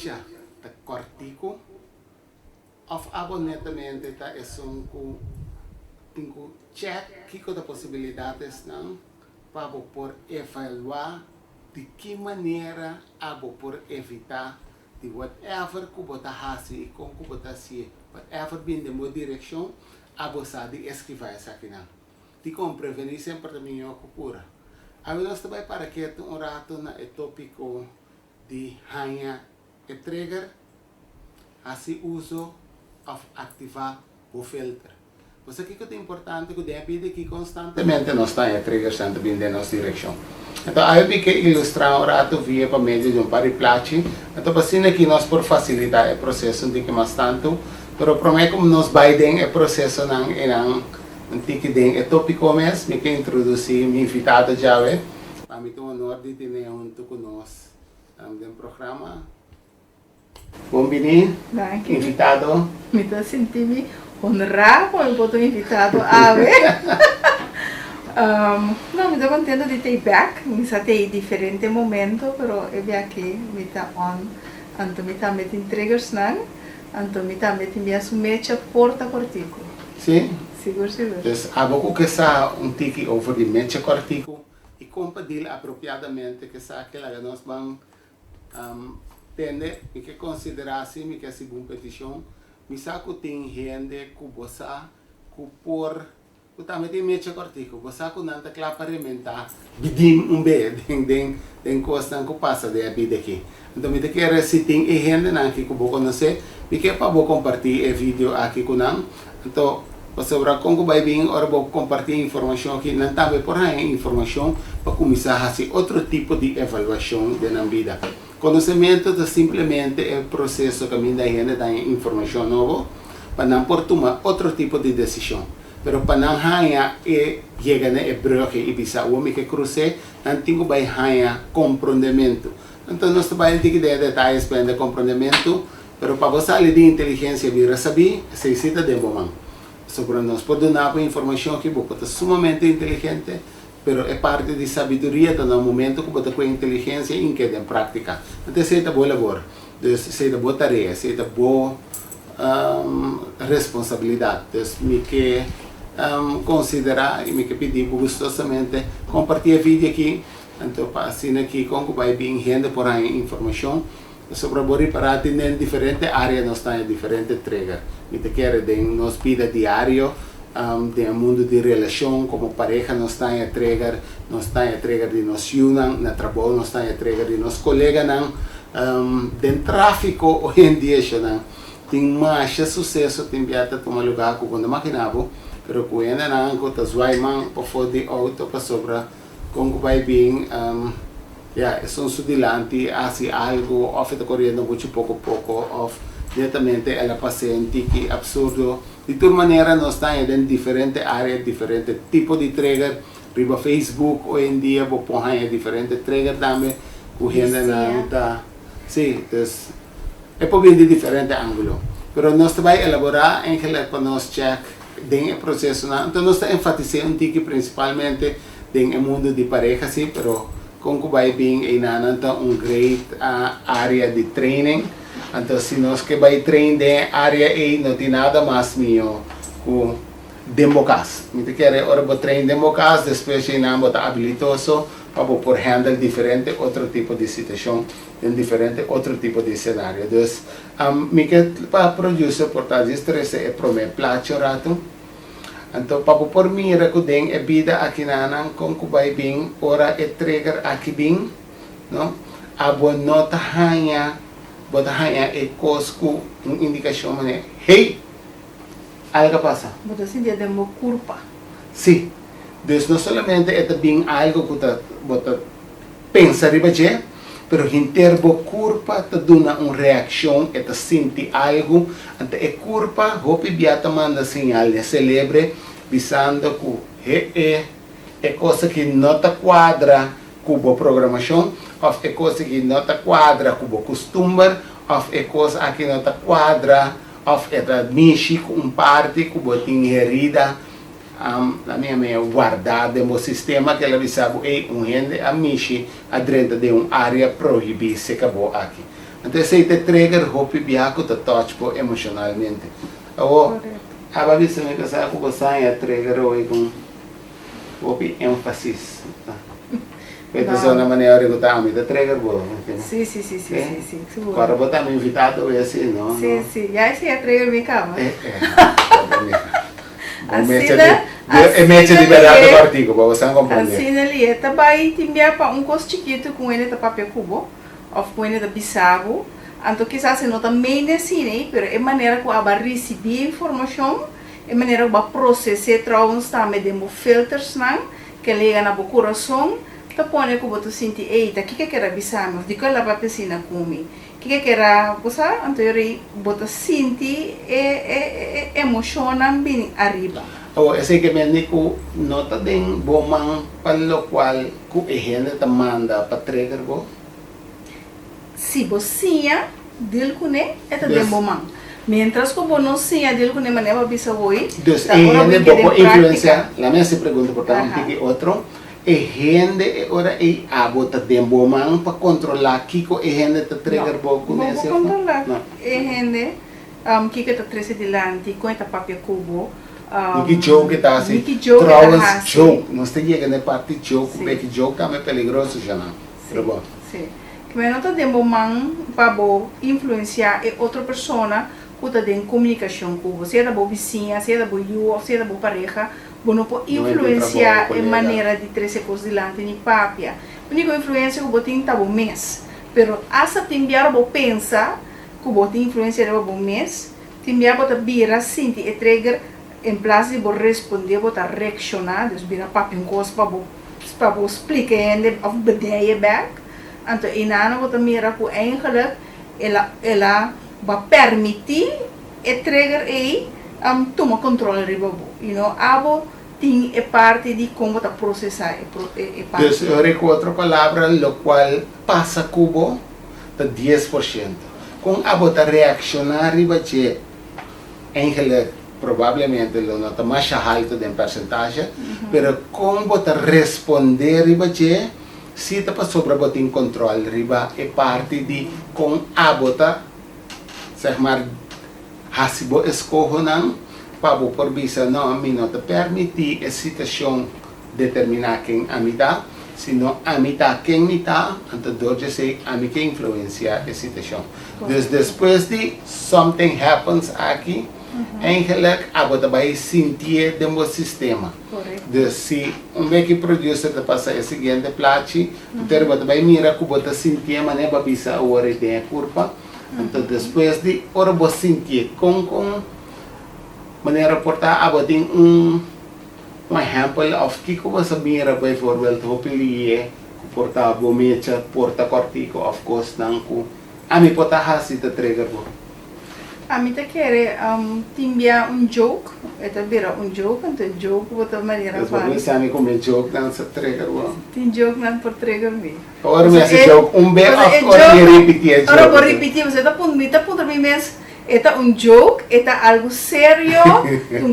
mecha ta cortico of abonetamente ta esum ku tengo check kiko da possibilidades não para por evaluar de que maneira abo por evitar de whatever que bota hasi com que bota se whatever bem de uma direção abo sa de esquivar essa aqui não de como prevenir sempre também é cura a nós também para que um rato na tópico de hanha e trigger assim uso of ativar o filtro. Você que é importante que deve que constantemente nós está a trigger sempre bem na nossa direção. Então, eu vi que ilustrar um rato via para meio de um pariplache. Então, assim que nós por facilitar o processo de que mais tanto, pero prometo como nós vai den o processo não um tique den é tópico mesmo, me que introduzir me invitado já para me ter o honor de ter junto com nós no programa. Bom dia, invitado. Me estou sentindo honrado por ter invitado a ver. Não, me estou contente de ter back. Me está em diferente momento, mas eu vi aqui me está on. Então me está metendo triggers não. Então me está metendo minha sumecha porta cortico. Sim. Seguro. Então, há pouco que sa tique over de mecha cortico e compartilhar apropriadamente que sa aquela nós vamos tende que considerar assim que essa competição me saco tem gente que você que por que também tem mecha cortico você que não está claro para alimentar bidim den coisa que passa de a vida aqui então me quer se tem gente não que vou conhecer me quer para vou compartilhar o vídeo aqui com não então você vai como vai bem ora vou compartilhar informação aqui não também por aí informação para começar a fazer outro tipo de avaliação da nossa vida. Conhecimento é simplesmente o processo que a gente dá informação nova para não por tomar outro tipo de decisão. Mas para não ganhar e chegar no broche e bisa o homem que cruze, não tem que ganhar compreendimento. Então nós trabalhamos de detalhes para compreendimento, mas para você ali de inteligência vir saber, se necessita de bom. Sobre nós podemos dar informação que é sumamente inteligente. Pero é parte de sabedoria no momento que você tem inteligência em que em prática. Então, se é boa labor, se é boa tarefa, se é boa responsabilidade. Então, me que considerar e me que pedir gostosamente compartilhar vídeo aqui. Então, assim aqui, como vai bem gente por aí informação sobre o para atender em diferentes áreas, nós temos diferentes trigger. Me te quer de nos vida diário. De mundo de relação como pareja nós está a trigger de nós unam na trabalho nós está a trigger de nós colegas não de tráfico hoje em dia não tem mais sucesso tem viata tomar lugar com quando imaginava pero com ainda não com tas vai man para fora de auto para sobra como vai bem são sudilantes assim algo off está correndo muito pouco off diretamente ela paciente que absurdo de toda maneira nós estamos em diferentes áreas, diferentes tipos de trigger. Riba Facebook hoje em dia vou pôr diferentes trigger também, o gente não está. Sim, é por bem de diferentes ângulos. Mas nós vamos elaborar em que para nós check o processo. Então nós estamos enfatizando que principalmente no mundo de pareja, sim, mas como vai bem e não great área de training. Então, se nós que vai treinar na área aí, não tem nada mais meu com democas. Me quer ora vou treinar democas, depois de não botar habilitoso para por handle diferente outro tipo de situação, em diferente outro tipo de cenário. Então, me quer para produzir portanto estresse é prome placho rato. Então, para por mim recordem a vida aqui na como vai bem, ora é trigger aqui bem, não? A boa nota hanha bota hanya e cosco uma indicação mané hey algo passa bota assim dia de uma culpa sim então não somente é também algo que bota pensa ribaje pero interbo culpa te dona uma reação é te sente algo ante é culpa hopi biata manda sinal de celebre visando que é coisa que não te quadra com a programação of é coisa que não te quadra com o costume, of é coisa que não te quadra, of é da mexer com parte que você tem herida, a minha guardada no sistema que ela sabe é gente a mexer dentro de uma área proibida se acabou aqui. Então, esse te trigger hopi biaco te touch po emocionalmente. Ou, aba bisa me kasa ko basahin a trigger o kung hopi emphasis. Ito sa naman niya rin ko tami, te trigger po. Sì, sì, sì, sì, sì, sì, sicuro. Para po tayo invitado e assim, no? Sì, sì, ya si trigger mi cama. É mete liberado do artigo, para você compreender. Assim ali, é também timbia para coisa chiquito com ele da papel cubo, ou com ele da bisabo. Então quizás se nota meio assim, né? Pero é maneira que aba receber informação, é maneira que aba processar trouwens também demo filters não, que liga na bo coração, tá põe que boto sentir, eita, que era bisamo, de qual aba piscina comi. Que era, cosa, então eu boto sentir emociona bem arriba. Oh, esse que me nico nota den bomang palo qual ku ehene ta manda pa trigger go. Se você dele com ele, é tá den bomang. Mientras que você não se dele com ele, maneira bisa hoje. Dus ehene boco influencia. La minha se pergunta por tanto que outro. Ehene ora e abota den bomang pa controlar kiko ehene ta trigger go com esse. Não controlar. Ehene kiko ta trece dilante com esta papel cubo. Niki joke tá assim, trouwens joke, não sei que é parte joke, porque joke é perigoso já não. Sim, sim. Que me nota de momento para influenciar outra pessoa que está em comunicação com você, da boa vizinha, se é da boa you, se é da boa pareja, você pode influenciar a maneira de trazer coisas dilante de papia. A única influência que você tem tá bom mês, pero essa timbiar você pensa que você influencia de bom mês, timbiar você vira sentir e trigger em plaats de responder, você reaccionar, dus vira papi coisa para você explicar ainda of bedeie back. Então, inana você mira que eigenlijk ela vai permitir e trigger aí tomar controle de você. You know, abo tem é parte de como você processar e parte. Dus eu recuerdo outra palavra, lo qual passa cubo de 10%. Com abo ta reaccionar riba che eigenlijk provavelmente lo nota mais alto de percentual, pero como bota responder riba che, se tá para sobre bota em controle riba é parte de com a bota, zeg maar, hasibo escojo não, para bo por visa não a mim não te permitir a situação determinar quem a mim tá, sino a mim tá quem me tá, então doje sei a mim que influencia a situação. Depois de something happens aqui, eigenlijk abota vai sentir do sistema. Dus se vez producer te passa a seguinte placi, então bota vai mira que bota sentir mané babisa o hora de curva. Então depois de hora você sentir com maneira portar abota um exemplo of que você mira por exemplo hopilie portar bomecha porta cortico of course não ku ami portar hasi te trigger bo. A mim tá querer timbia joke, eta vira joke, então joke bota maneira para. Mas você sabe como joke não se trigger bo. Tem joke não por trigger me. Ora me esse joke bit ora repetir joke. Ora vou repetir, você tá ponto mim mes eta joke, eta algo sério,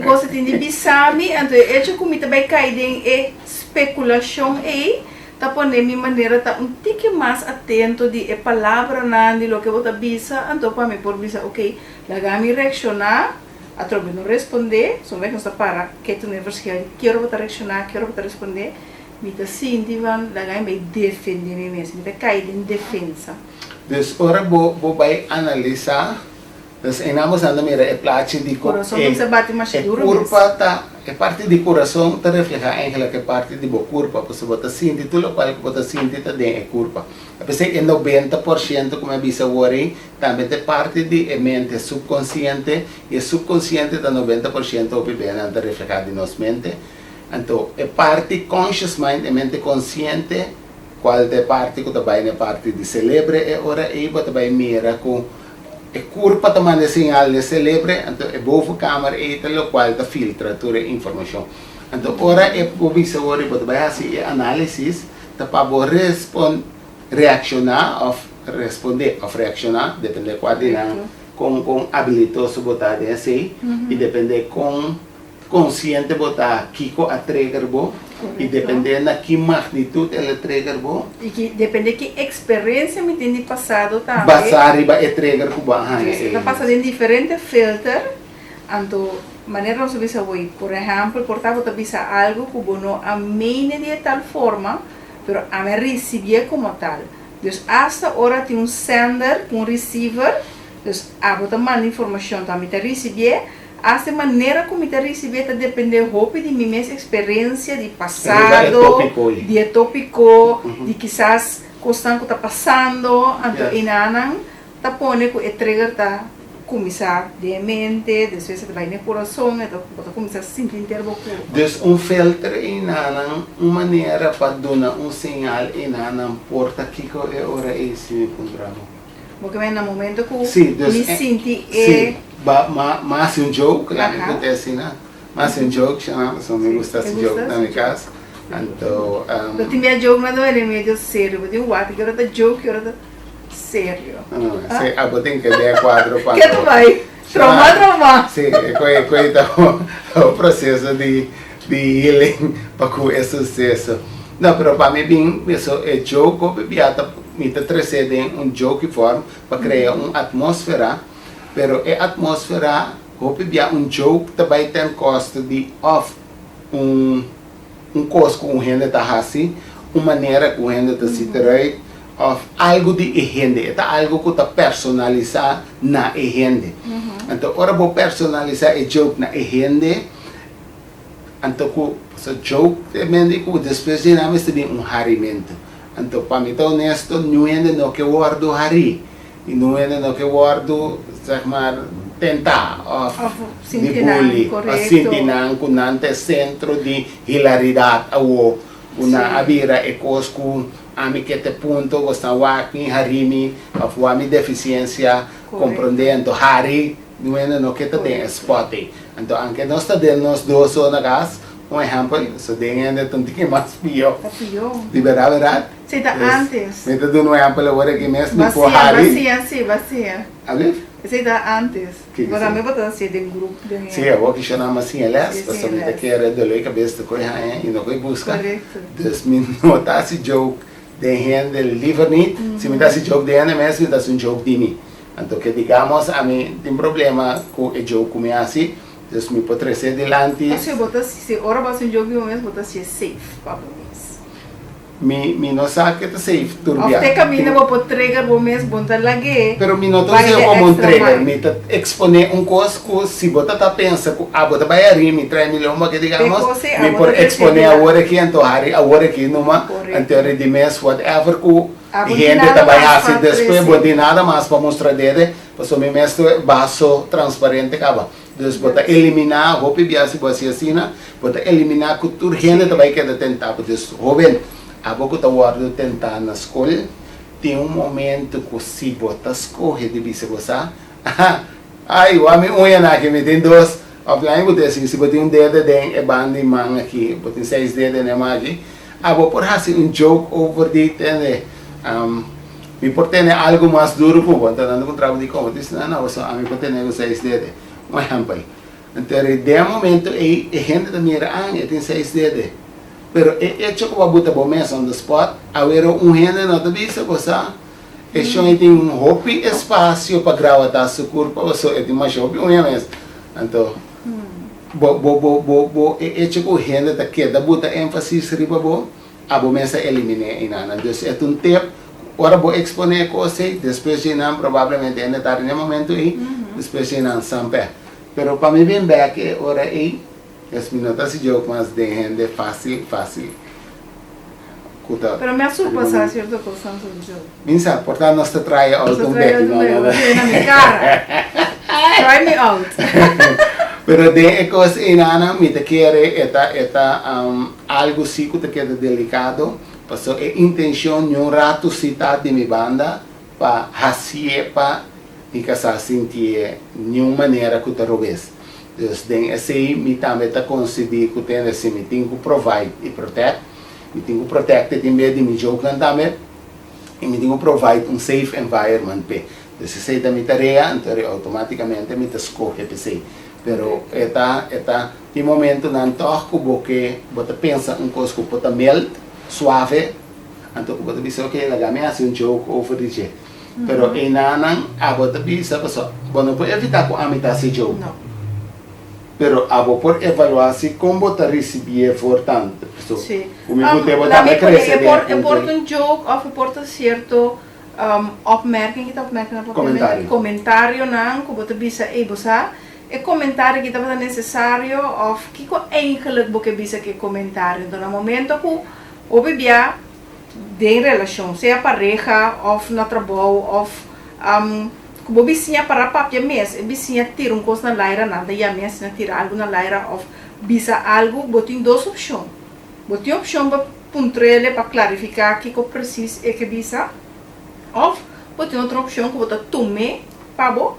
coisa tem de bisami, então é como também cai em especulação aí. Tá pondo minha maneira tá tique mais atento de palavra na de lo que você bisa, então para me por bisa, ok, laga me reaccionar, a trobe não responder, só vai nos para que tu não vai quero você reaccionar, quero você responder, me tá sentindo laga me defender me mesmo, me tá cair em defesa. Dus ora bo vai analisar. Dus enamos anda mira é placi de coração se bate mais duro. Curva tá é parte de coração tá refleja eigenlijk é parte de bo curva, porque você sente tudo o que você sente tá dentro é curva. Apesar que 90% como avisa worry, também é parte de mente subconsciente e subconsciente tá 90% o bem anda refleja de nossa mente. Então é parte conscious mind, é mente consciente, qual é parte que também é parte de cérebro é ora aí você vai mira com e curva também de sinal de cérebro, então é boa câmera e tal qual da filtra toda a informação. Então ora é observar e você vai fazer análise, tá para reaccionar ou responder ou reaccionar, depende qual de com habilitoso botar assim e depende com consciente botar kiko a trigger bo e dependendo da que magnitude ele trigger bo e que depende que experiência me tem de passado também passar riba e trigger ko ba ha está passando em diferentes filtros anto maneira não se bisa hoy por exemplo portava te bisa algo que bono a mim de tal forma pero a me recibir como tal dus hasta ahora tem sender receiver dus a bota manda informação também te receber a maneira como te receber te depende de minha mesma experiência de passado, de tópico, de quizás coisas que está passando, então inanan tá pone que o trigger tá começar de mente, depois vai no coração, então pode começar a sentir interlocutor. Dus filtro inanan maneira para dar sinal inanan porta que é hora esse programa. Porque no momento que me senti mas joke lá me acontece né mas joke chama só me gusta esse joke na minha casa então eu tinha joke mas não era meio sério eu digo what que era da joke era da sério sei a botem que der quadro para que tu vai trauma sim é o processo de healing para com esse sucesso não pero para mim bem isso é joke me trazendo joke form para criar uma atmosfera pero a atmosfera hope bia joke também tem custo de of costo com renda tá assim uma maneira com renda tá se terei of algo de renda é algo que tá personalizar na renda então ora vou personalizar joke na renda então com so joke também que depois de nada se tem harimento então para mim tá honesto não ainda não que guardo hari e não ainda não que guardo zeg maar tentar de bully sintinang kunante centro de hilaridade ao una abira e cosco ami que te punto gosta waki harimi afuami deficiência compreendendo hari não é no que te tem spot então anche nós está dentro nós dois na gas exemplo so dentro tanto que mais pior verdade se da antes me dá um exemplo agora que mesmo por hari vazia esse da antes agora me botar assim de grupo sim eu que chama assim aliás para saber que era de lei cabeça coisa e não vai buscar dus me nota esse joke de gente livre niet se me dá esse joke de ane mesmo dá um joke de mim então que digamos a mim tem problema com o joke como assim dus me pode trazer delante se botar se ora vai um joke mesmo botar se safe para mi não sabe que está safe turbia até caminho vou por trigger vou mesmo botar lagi pero mi não tô dizendo como trigger me tá exponer coisa que se botar tá pensa que a botar vai ari me traz milhão que digamos me por exponer agora que então hari agora que numa anterior de mês whatever que gente trabalhar assim depois botar nada mais para mostrar dele passou me mesmo vaso transparente acaba dus botar eliminar roupa biasa você assim botar eliminar cultura gente também que tentar dus jovem a pouco tá guardo tentar na escola tem momento que se botar escorre de bisa você ai o homem unha que me tem dois offline botar assim se botar dedo de é band de mão aqui botar 6 dedos na mão aqui a vou por assim joke over the tende me portene algo mais duro por botar dando com trabalho de como disse não só a me portene 6 dedos exemplo então de momento a gente da mira tem 6 dedos pero hecho que babuta bom mesmo on the spot awero gente não te visa coisa e só tem hobby espaço para gravar seu corpo só é de mais hobby mesmo então hecho que gente da que da buta ênfase riba bo abo mesmo elimine inana então é um tempo ora vou exponer coisa depois de não provavelmente ainda tá no momento aí depois de não sempre pero para mim bem back ora aí as minutos de jogo mas de gente fácil pero me asusta passar certo coisa sobre jogo minsa portanto nós te trai out um back na minha cara try me out pero de coisa inana me te quer eta algo assim que te queda delicado passou a intenção um rato citar de minha banda para hacer para me casar sentir nenhuma maneira que te roubes dus den assim me também tá conseguir que tem assim me tenho que provide e protect me tenho que protect de meio de me jogar também e me tenho que provide safe environment pe dus se da minha tarefa então automaticamente me escolhe pe sei pero eta de momento não toco porque você pensa coisa que pode melt suave, então você pensa que ela me hace joke over the pero enanan você pensa pessoal, não pode evitar que a mitad se joke. Não. Pero abo por evaluar se como você receber for tanto. Sim. Como você botar vai crescer. Importa joke of importa certo opmerking comentário não que você bisa você é comentário que estava necessário of que eigenlijk você bisa que comentário então no momento que o bebê de relação seja pareja of na trabalho of como bisinha para papia mes bisinha tira coisa na laira nada e a mes na tira algo na laira of bisa algo botin duas opções botin opção para puntrele para clarificar que precisa é que bisa of botin outra opção que bota tume pabo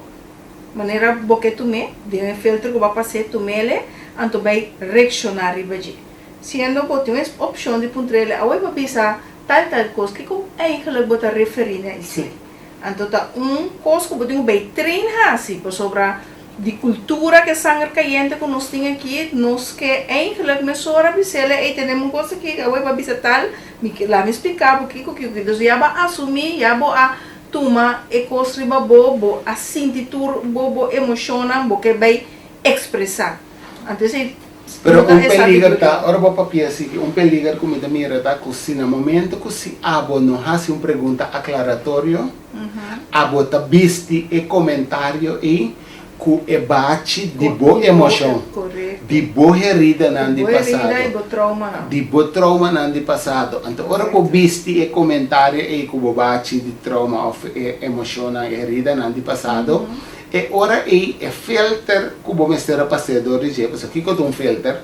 maneira boque tume de um filtro que vai passar tumele anto vai reaccionar ribaji sendo botin uma opção de puntrele a vai bisa tal coisa que eigenlijk bota referir a isso então tá coisa que botin vai treinar assim por sobre de cultura que sangue caliente que nós temos aqui nós que eigenlijk mesora bisele e temos coisa que a vai bisa tal lá me explicar porque que Deus já vai assumir já vai toma e coisa bobo a sentir bobo emociona porque vai expressar então se pero peligro tá ora vou papia assim peligro como da mira tá que se no momento que se abo não faz pergunta aclaratório abo tá visti e comentário e que é bate de boa emoção, de boa herida não de passado, de boa trauma não de passado. Então, ora que viste e comentário e que bate de trauma ou emoção herida não de passado, e ora é filter que o mestre passador diz, porque aqui que um filter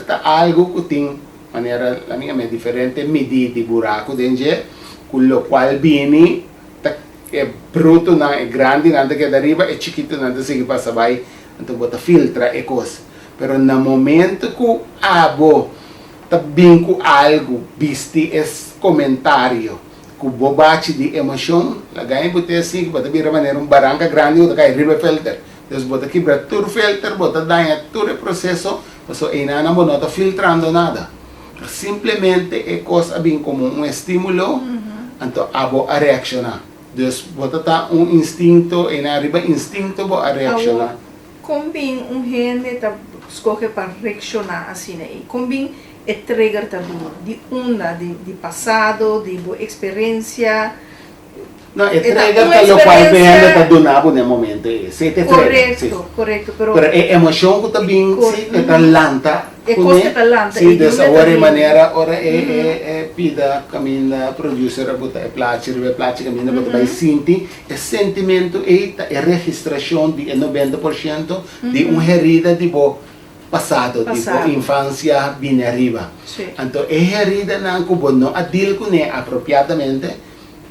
tá algo que tem maneira a minha é diferente medir de buraco dentro, com o qual viene é bruto não é grande nada que deriva é chiquito nada se que passa vai então bota filtra é coisa pero no momento que abo tá bem com algo viste esse comentário que bobate de emoção lá ganha botar assim que bota vira maneira barranca grande ou cai riba filter então bota quebra todo filter bota danha todo o processo passou aí não bota filtrando nada simplesmente é coisa bem como estímulo então abo a reaccionar dus bota tá instinto e na riba instinto bo a reaccionar combin gente tá escolhe para reaccionar assim aí combin é trigger tá de onda de passado de boa experiência não é trigger tá lo qual vem tá do nabo no momento se te correto pero é emoção que tá bem se tá lanta é coisa tá lanta sim dessa maneira ora é pida caminha producer a botar placer caminha botar vai sentir é sentimento é registração de 90% de herida de bo passado de bo infância bem arriba então é herida não que não adil com né apropriadamente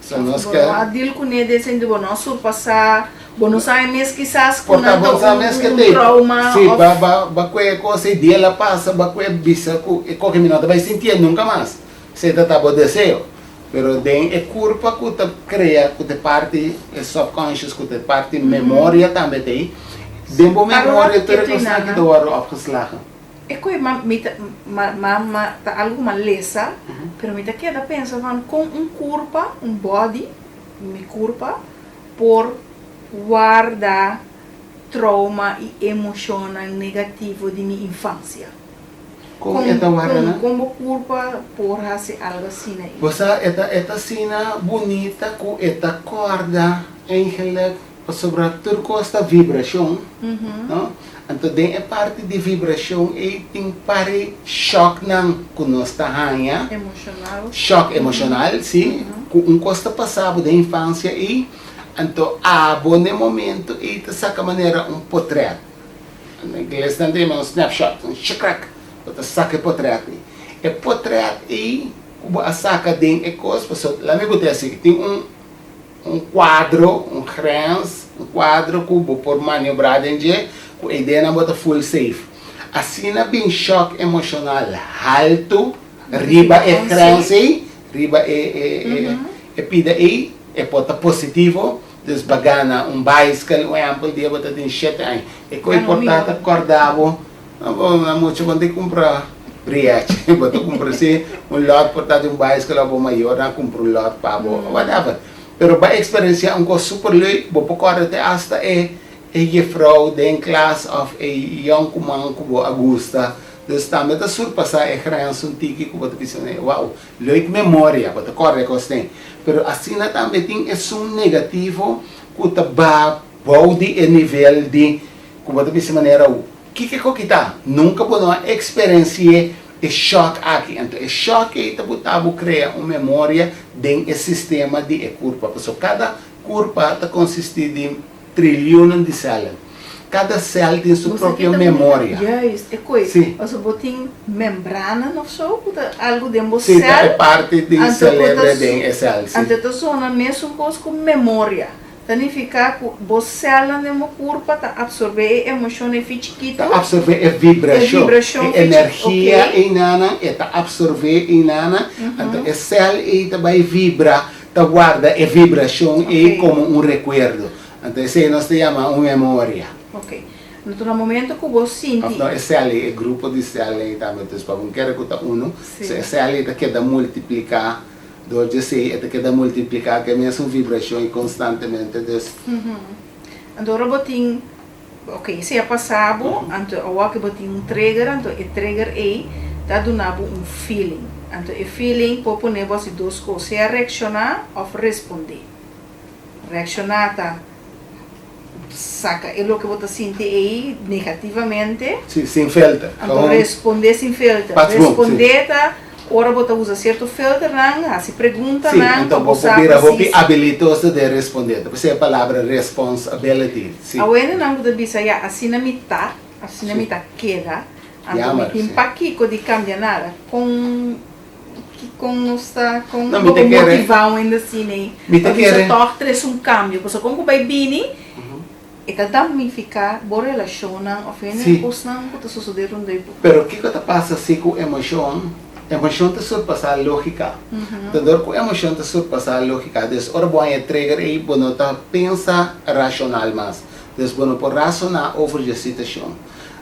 são nós que adil com né descendo bo não surpassar Bueno, sabes quizás con un trauma. Sí, va quelle cose dia la passa, va quelle bisa que minuto vai sentir nunca mais. Se tá bo deseo. Pero den é culpa que te cria, que te parte é subconscious, que te parte memória também tem. Den bo memória tu reconhece que tu aro afgeslagen. É que tá algo maleza, pero me queda pensa van com culpa, body, me culpa por guarda trauma e emoção negativo de minha infância. Como esta guarda? Como culpa por fazer algo assim aí. Você esta cena bonita com esta corda eigenlijk sobre tudo esta vibração, não? Então tem a parte de vibração e tem pare choque não que nós está hanha. Emocional. Choque emocional, sim. Com costa passado da infância e então, há bom momento e te saca maneira portrait. Em inglês não tem um snapshot, crack. Você saca portrait. E portrait e a saca de coisa, lá me botei assim, tem quadro, quadro que por manobrar dentro, com a ideia não bota full safe. Assim é bem choque emocional, alto, riba é crânio, riba é pida e é pota positivo, desbagana bicycle, amplo dia bota tem 7 anos. É que importante acordar Mucho quando compra briache, boto compra assim lot portado bairro que lá vou maior, compra lot pabo, whatever. Pero ba experiência coisa super leuk, bo pokora te hasta je vrouw den class of young man kubo Augusta. Dus também tá surpassar grens um tiki kubo te pensar, wow, leuk memória, boto corre costem. Pero assim também tem um negativo que tá ba body e nível de kubo te pensar maneira que kita nunca vou uma experiência é choque aqui. Então, é choque que você cria uma memória dentro do sistema de curva. Porque cada curva consiste de trilhões de células. Cada célula tem sua própria memória. É coisa. Sim. Você tem membrana no seu, algo dentro da célula. Sim, é célula. parte do cérebro dentro da célula. Então, você tem a mesma coisa com memória. Significa que você célula numa curva está absorver emoção e fichiquito. Está absorver vibração. A energia inana está absorver inana. Então a célula vai vibrar, está guarda a vibração e como recuerdo. Então isso nós chamamos uma memória. Ok. Então no momento que você sente. Então a célula é grupo de células também. Então para qualquer que está a célula quer multiplicar. Eu sei que dá multiplicar que é mesmo vibração constantemente. Então, o botinho, ok, se é passado, então o que botinho trigger, então o trigger está dando feeling. Então, o feeling pode poner você duas coisas, se é reaccionar ou responder. Reaccionar tá saca, é o que você sente aí negativamente. Sim, sem filtro. Então, responder sem filtro. Responder tá. Ora você usa certo filtro, se pergunta, então você habilitoso de responder. Você é a palavra responsibility. A wena não pode dizer assim na mitad queda. Então tem paquico de cambiar nada com nossa com motivar ainda assim, para você torcer cambio, porque como vai bem e cada ficar boa relação, ofende coisa não pode suceder Pero que passa assim com emoção? Emoção está surpassar a lógica. Então, com emoção está surpassar a lógica. Então, ora boa trigger aí, você tá pensa racional mais. Então, você pode racionar over a situação.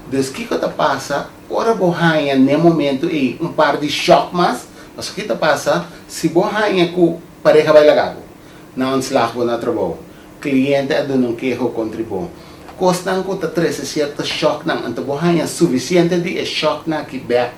Então, o que passa? Ora boa no momento aí, par de choque mais. Mas o que passa? Se boa com pareja vai lagar, não slag na trabalho. Cliente é não quer contribuir. Costan que traz certo choque não, então boa suficiente de choque na que back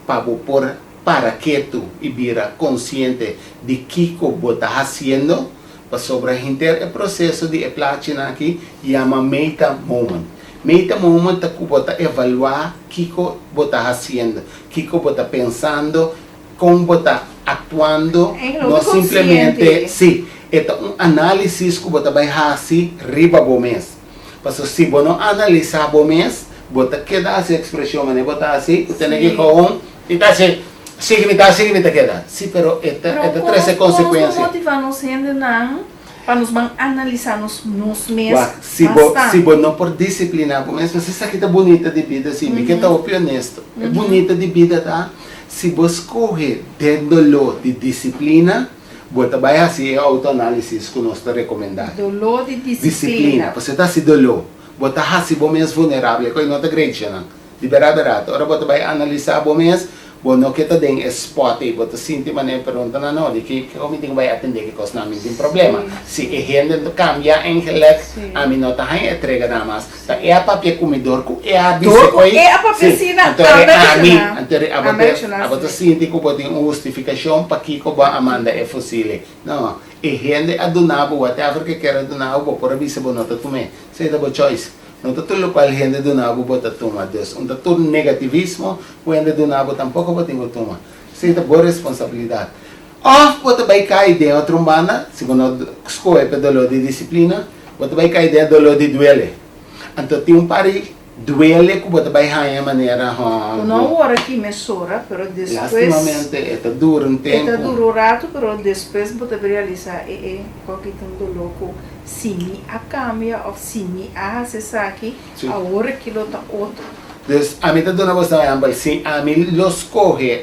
para por para quieto e vira consciente de que você está fazendo, para sobreentender o processo de platina aqui, chama meta moment. Meta moment é que você evaluar o que você está fazendo, o que você está pensando, como você está atuando, não simplesmente, sim, é análise que você vai fazer riba do mês. Porque se você não analisar o mês, você queda essa expressão, você está assim, você tem que com e está assim. Significa queda. Sim, pero esta traz consequências. Como motivar-nos sendo não para nos analisar nos meses. Se você não por disciplinar, mas você sabe que está bonita de vida, sim, que está honesto. É bonita de vida, tá? Se você corre dentro de disciplina, você vai fazer autoanálise que nós está recomendando. Dolor de disciplina. Você está se dolor. Você está fazendo o mês vulnerável, que não está grande, liberado. Agora você vai analisar o mês. Bueno, kita ding spot boto sinti man pergunta na no di que como ting vai atender que cos namin din problema. Si gente to cambia en gelek a mim não tá aí entrega nada mais. Tá é a papel comedor com é a biscoito. É a papecina. Então a boto sinti que boto uma justificação para que ko ba Amanda é fusile. Não, e gente adunabo whatever que quer adunabo por avisa bonota tume. Sei da bo choice. Não está tudo para a gente do nabo bota toma Deus. Não está tudo negativismo, o gente do nabo tampouco bota toma. Isso é boa responsabilidade. Ou bota vai cair dentro de uma segundo escolha para dolor de disciplina, bota vai cair dentro dolor de duele. Então tem pari duele que bota vai raia maneira. Não hora que mesura, pero depois. Lastimamente é duro um tempo. É duro rato, pero depois bota realizar qualquer dolor se me a cambia ou se me a acessar aqui, a hora que lo tá outro. Então, a mim tá dando você se a mim los coge,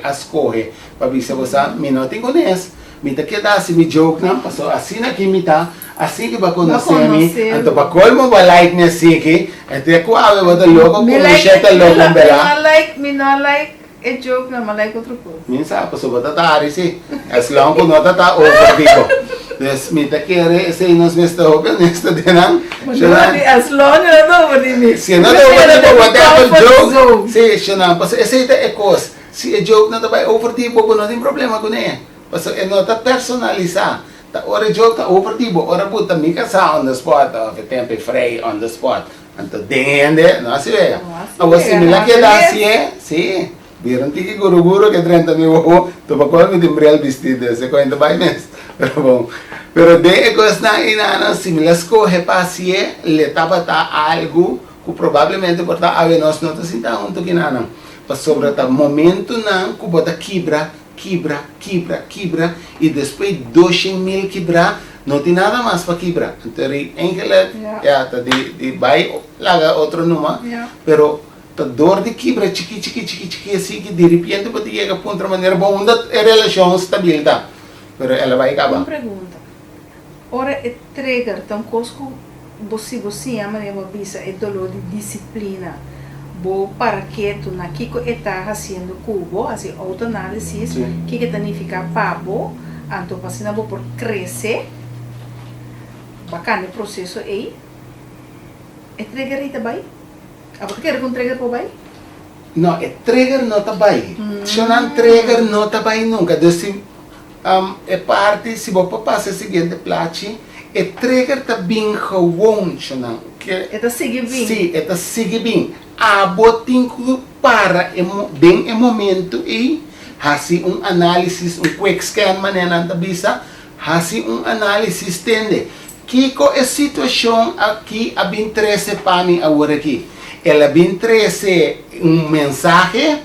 para ver se você me não tem conhece, mita queda assim me joke não, passou assim na quimita, assim que vai conhecer me, conhecer. então para colmo vai like me assim que, até que a vai dar louco, como cheta louco em bela. Me não like a joke, não, mas like outra coisa. Minsa, passou para tá sim, as long que não tá over dus mita querer sei nos mesta hope nesta denang. As long não over de mim. Se não deu over whatever joke, se chana, passou esse é coisa. Se a joke não tá vai over tipo, não tem problema com ele. Passou é não tá personalizar. Tá ora joke tá over tipo, ora puta mica sa on the spot, of tempo free on the spot. Anto dende, não se vê. Agora se me la que dá se é, sim. Viram que guru que 30 mil ho, to pa ko mi timbrel vestido, se ko ainda vai mes. Pero bom. Pero de cosas na inana, se me las coge pasie, le tapa algo que provavelmente porta a ver nós não tá sentando junto que nana. Para sobre o momento não, que bota quebra e depois 200.000 quebrar, não tem nada mais para quebrar. Então, tá de vai larga outro número, pero a dor de quebra, chiqui, assim que de repente pode chegar a outra maneira, bom, onde a relação estabilidade, pero ela vai acabar. Uma pergunta. Ora, é trigger, então, cosco, você ama, né, bisa, é dolor de disciplina. Bo para que tu na kiko está fazendo cubo, assim, autoanálise, que está significa pabo, anto passina bo por crescer, bacana o processo aí, é trigger aí também? A porque quer com trigger por bem? Não, é trigger não tá bem. Se não trigger não tá bem nunca. Então, é parte, se você passar o seguinte plate, é trigger tá bem gewoon, não. É tá seguir bem. Sim, é tá seguir bem. A botinho para bem o momento e hasi análise, quick scan maneira da bisa, hasi análise tende. Kiko é situação aqui a bem 13 para mim agora aqui. Ela bem 13 mensagem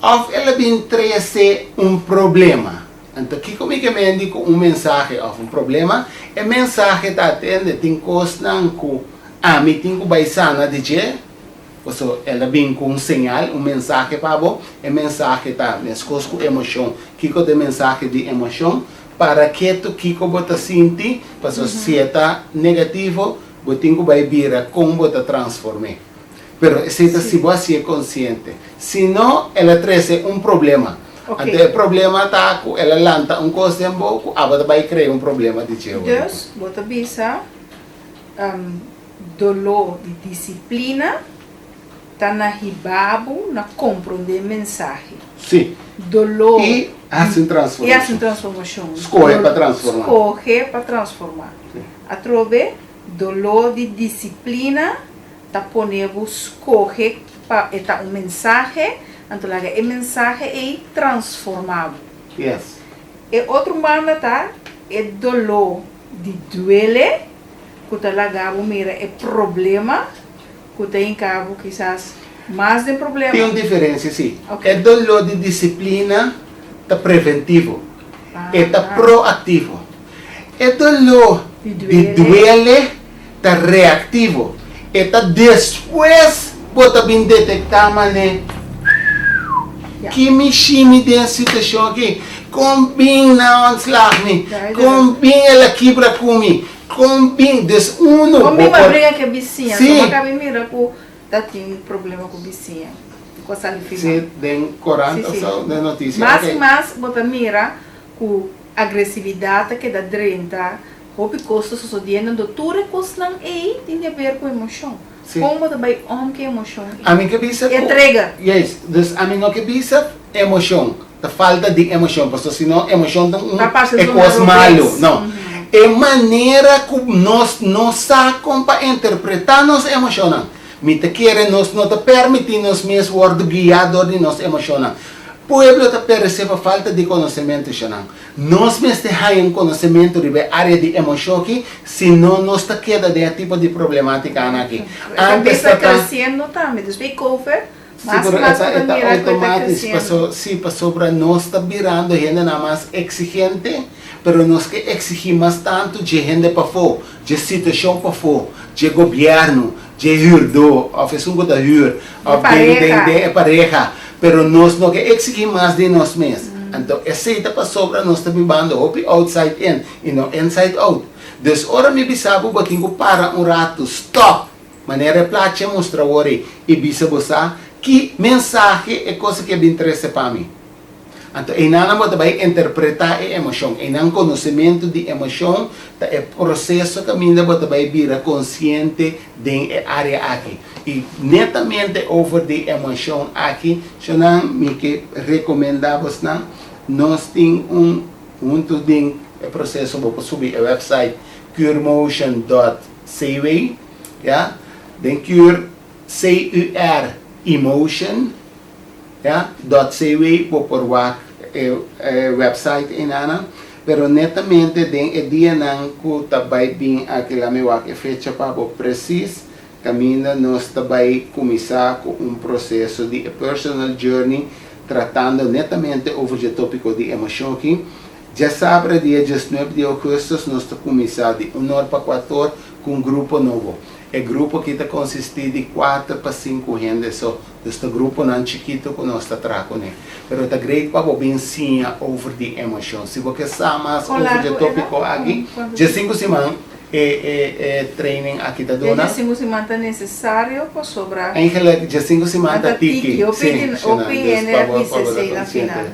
ou ela bem 13 problema. Então, Kiko me que com mensagem ou problema, a mensagem tá atende tem coisa que a mim tem que baixar de je. So, ela vem com sinal, mensagem para você, e mensagem está nessa coisa com emoção. Kiko de mensagem de emoção, para que tu Kiko bota sentir, para se está negativo, você tem que vai vir como você transformar. Pero se você é consciente, se não, ela traz problema. Até o problema está, ela lanta coisa em boca, ela vai criar problema de teu. Deus, você bisa dolor de disciplina. Está na ribabo, na compreender mensagem. Sim. Dolor. E assim transformação. E assim transformação. Escolhe para transformar. Escolhe para transformar. A trove, dolor de disciplina, está ponendo escolhe para mensagem, então lá a mensagem é transformável. Yes. E outro manda tá é dolor de duele, que está lá mira é problema. Que tem cabo quizás mais de problema. Tem uma diferença, sim. É dolor de disciplina, está preventivo. Está proativo. É dolor de duele, está reativo. Está depois, pode vir detectar, mané. Que me chame de situação aqui. Combina os lagni. Combina ela quebra comigo. Combina, des uno. Combina uma briga que é vizinha. Sim. Só acaba mira por tá tem problema com vizinha. Com essa sim, tem 40 só de notícia. Mas bota mira com agressividade que dá 30. Hope custa sucedendo do tudo custa não tem a ver com emoção. Como também que emoção. A mim que bisa entrega. Yes, dus a mim não que bisa emoção. A falta de emoção, porque senão emoção é coisa malo, não. É maneira que nós não sabemos para interpretar nossa emoção. Me te quer nós não te permitimos mesmo ser guiado de nossa emoção. O povo te percebe falta de conhecimento. Nós mesmos temos conhecimento de área de emoção aqui, senão nós te queda de tipo de problemática aqui. Antes está crescendo também, depois cover. Mas automático, sim, para nós está virando gente nada mais exigente, pero nós que exigimos tanto de gente para fora, de situação para fora, de governo, de hurdo, oferecer da hur, de pareja, pero nós não que exigimos de nós mesmos. Então, aceita para sobra nós estamos bando hopi outside in e não inside out. Dus ora mi bisabo batingo para rato, stop. Maneira plache mostra ori e bisabo sa que mensagem é coisa que é de interesse para mim. Então, e não vou também interpretar a emoção, e não conhecimento de emoção, é processo que ainda vou também vir consciente da área aqui. E netamente over de emoção aqui, se não me que recomendamos não, nós temos muito de processo vou subir a website curemotion.cw, ja, den cure CUR emotion, ja, .cw por website inana, pero netamente den e dia nang ku tabay bing aquela me wak e fecha pa bo precis camina nos tabay começar com processo de personal journey tratando netamente over o tópico de emoção aqui. Já sabe, dia 19 de agosto, nós estamos começando de 1 hora para 4 horas com um grupo novo. É grupo que está consiste de 4 para 5 gente só. Este grupo não é chiquito que nós está trazendo. Mas está grande para você ensinar over de emoção. Se você sabe mais over o tópico aqui, já 5 semanas é training aqui da dona. Já 5 semanas é necessário para sobrar. Eigenlijk, já 5 semanas é tiki. OPN é PCC na final.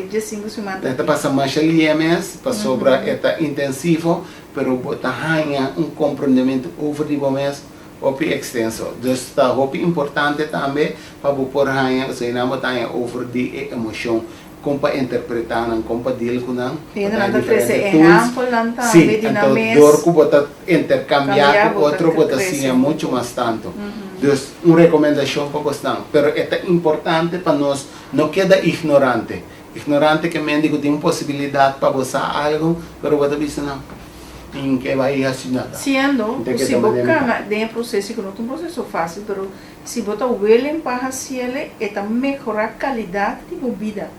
Já 5 semanas. Então, passa mais liemes para sobrar é intensivo, pero bota ganha compreendimento over de momento op extenso. Dus está importante também para pôr ganha, se não botar over de emoção. Como para interpretar, como para deal com não. Sim, então dor que bota intercambiar com outro bota assim muito mais tanto. Então, uma recomendação para você não. Pero é importante para nós não queda ignorante. Ignorante que mendigo tem possibilidade para você algo, pero você diz não. Tem que vai assim nada. Sendo, se você tem processo que não é um processo fácil, pero se você willing para fazer, é melhorar a qualidade de vida.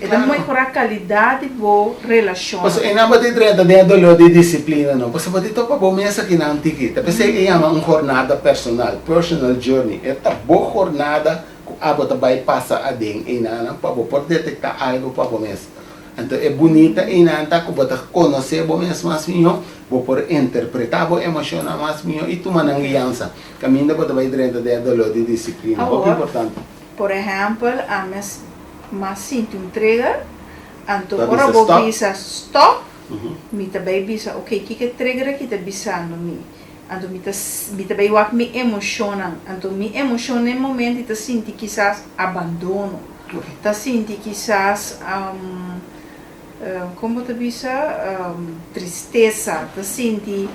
É melhorar a qualidade de relação. Porque não pode tratar de dolor de disciplina, não. Porque pode tocar bom mês aqui na antiquita. Porque é uma jornada personal, personal journey. É uma boa jornada que a bota vai passar a dentro e não para poder detectar algo para o mês. Então é bonita e não está que bota conhecer o mês mais melhor, vou poder interpretar o emocional mais melhor e tomar uma aliança. Caminho bota vai tratar de dolor de disciplina. Muito importante. Por exemplo, a mas sinto trigger, então agora vou bisa stop, me também bisa, ok, que trigger aqui está bisando me, então me também o que me emociona, então me emociona no momento está sinto quizás abandono, está sinto quizás como está bisa tristeza, está sinto